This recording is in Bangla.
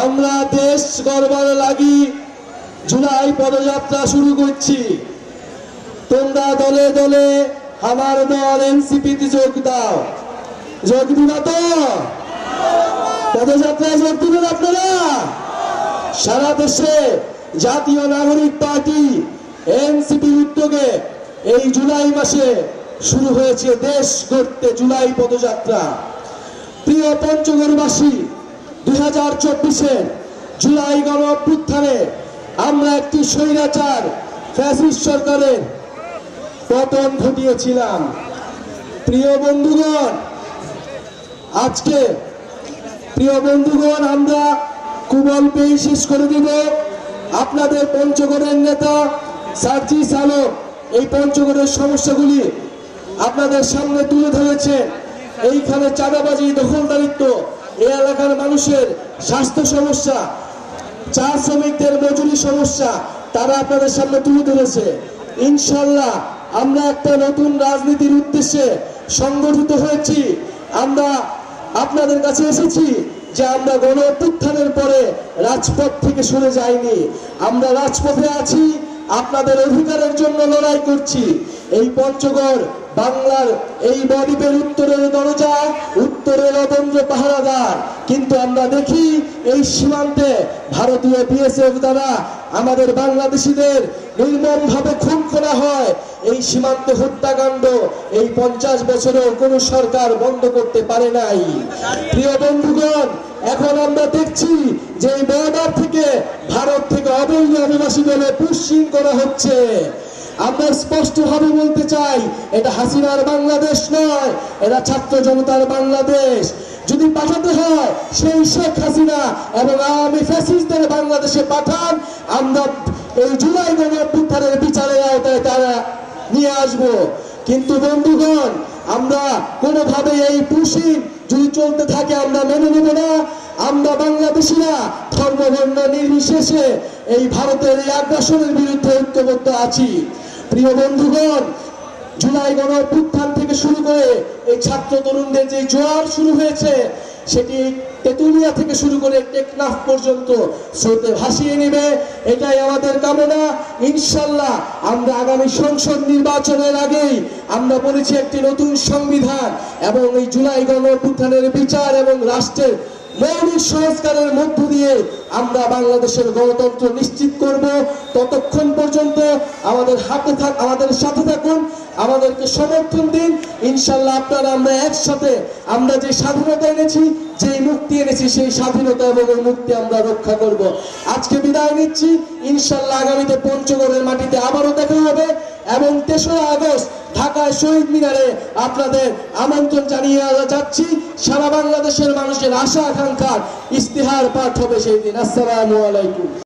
আমরা দেশ গড়বার লাগি জুলাই পদযাত্রা শুরু করছি। তোমরা দলে দলে আমার দল এনসিপিতে যোগ দাও। যোগ দিবা তো? পদযাত্রায় যোগ দিবেন আপনারা? সারা দেশে জাতীয় নাগরিক পার্টি এনসিপি উদ্যোগে এই জুলাই মাসে শুরু হয়েছে দেশ গড়তে জুলাই পদযাত্রা। প্রিয় পঞ্চগড়বাসী, 2024-এর জুলাই গণ অভ্যুত্থানে আমরা একটি স্বৈরাচার ফ্যাসিস্ট সরকারের পতন ঘটিয়েছিলাম। প্রিয় বন্ধুগণ, আমরা খুব অল্পেই শেষ করে দিব। আপনাদের পঞ্চগড়ের নেতা সার্জিস আলম এই পঞ্চগড়ের সমস্যাগুলি আপনাদের সামনে তুলে ধরেছে। এইখানে চাঁদাবাজি, দখলদারিত্ব, এই এলাকার মানুষের স্বাস্থ্য সমস্যা, চা শ্রমিকদের মজুরি সমস্যা তারা আপনাদের সামনে তুলে ধরেছে। ইনশাল্লাহ আমরা একটা নতুন রাজনীতির উদ্দেশ্যে সংগঠিত হয়েছি। আমরা আপনাদের কাছে এসেছি যে আমরা গণ অভ্যুত্থানের পরে রাজপথ থেকে সরে যাইনি। আমরা রাজপথে আছি, আপনাদের অধিকারের জন্য লড়াই করছি। এই পঞ্চগড় বাংলার এই বদ্বীপের উত্তরের দরজা, উত্তরের অতন্ত্র পাহারাদার। কিন্তু আমরা দেখি এই সীমান্তে ভারতীয় বিএসএফ দ্বারা আমাদের বাংলাদেশিদের নির্মমভাবে খুন করা হয়। এই সীমান্তে হত্যাকাণ্ড এই 50 বছরেও কোনো সরকার বন্ধ করতে পারে নাই। প্রিয় বন্ধুগণ, এখন আমরা দেখছি যে এই বর্ডার থেকে ভারত থেকে অবৈধ আদিবাসী বলে পুশিং করা হচ্ছে। আমরা স্পষ্টভাবে বলতে চাই, এটা হাসিনার বাংলাদেশ নয়, এটা ছাত্র জনতার বাংলাদেশ। যদি পাঠাতে হয় সেই শেখ হাসিনা এবং আওয়ামী ফ্যাসিস্টদের বাংলাদেশে পাঠান, আমরা এই জুলাই গণ অভ্যুত্থানের বিচারের আওতায় তারা নিয়ে আসব। কিন্তু বন্ধুগণ, আমরা কোনোভাবে এই পুশিং যদি চলতে থাকে আমরা মেনে নেব না। আমরা বাংলাদেশিরা ধর্ম বর্ণ নির্বিশেষে এই ভারতের এই আগ্রাসনের বিরুদ্ধে ঐক্যবদ্ধ আছি। প্রিয় বন্ধুগণ, জুলাই গণ অভ্যুত্থান থেকে শুরু করে এই ছাত্র তরুণদের যে জোয়ার শুরু হয়েছে, সেটি তেতুলিয়া থেকে শুরু করে টেকনাফ পর্যন্ত স্রোতে ভাসিয়ে নেবে, এটাই আমাদের কামনা। ইনশাল্লাহ আমরা আগামী সংসদ নির্বাচনের আগেই আমরা বলেছি একটি নতুন সংবিধান এবং এই জুলাই গণ অভ্যুত্থানের বিচার এবং রাষ্ট্রের মৌলিক সংস্কারের মধ্য দিয়ে আমরা বাংলাদেশের গণতন্ত্র নিশ্চিত করব। ততক্ষণ পর্যন্ত আমাদের আমাদের সাথে থাকুন, আমাদেরকে সমর্থন দিন। ইনশাল্লাহ আপনারা আমরা একসাথে আমরা যে স্বাধীনতা এনেছি, যে মুক্তি এনেছি, সেই স্বাধীনতা এবং মুক্তি আমরা রক্ষা করব। আজকে বিদায় নিচ্ছি। ইনশাল্লাহ আগামীতে পঞ্চগড়ের মাটিতে আবারও দেখা হবে এবং 3রা আগস্ট ঢাকায় শহীদ মিনারে আপনাদের আমন্ত্রণ জানিয়ে যাচ্ছি। সারা বাংলাদেশের মানুষের আশা আকাঙ্ক্ষার ইস্তেহার পাঠ হবে সেই দিন। আসসালামু আলাইকুম।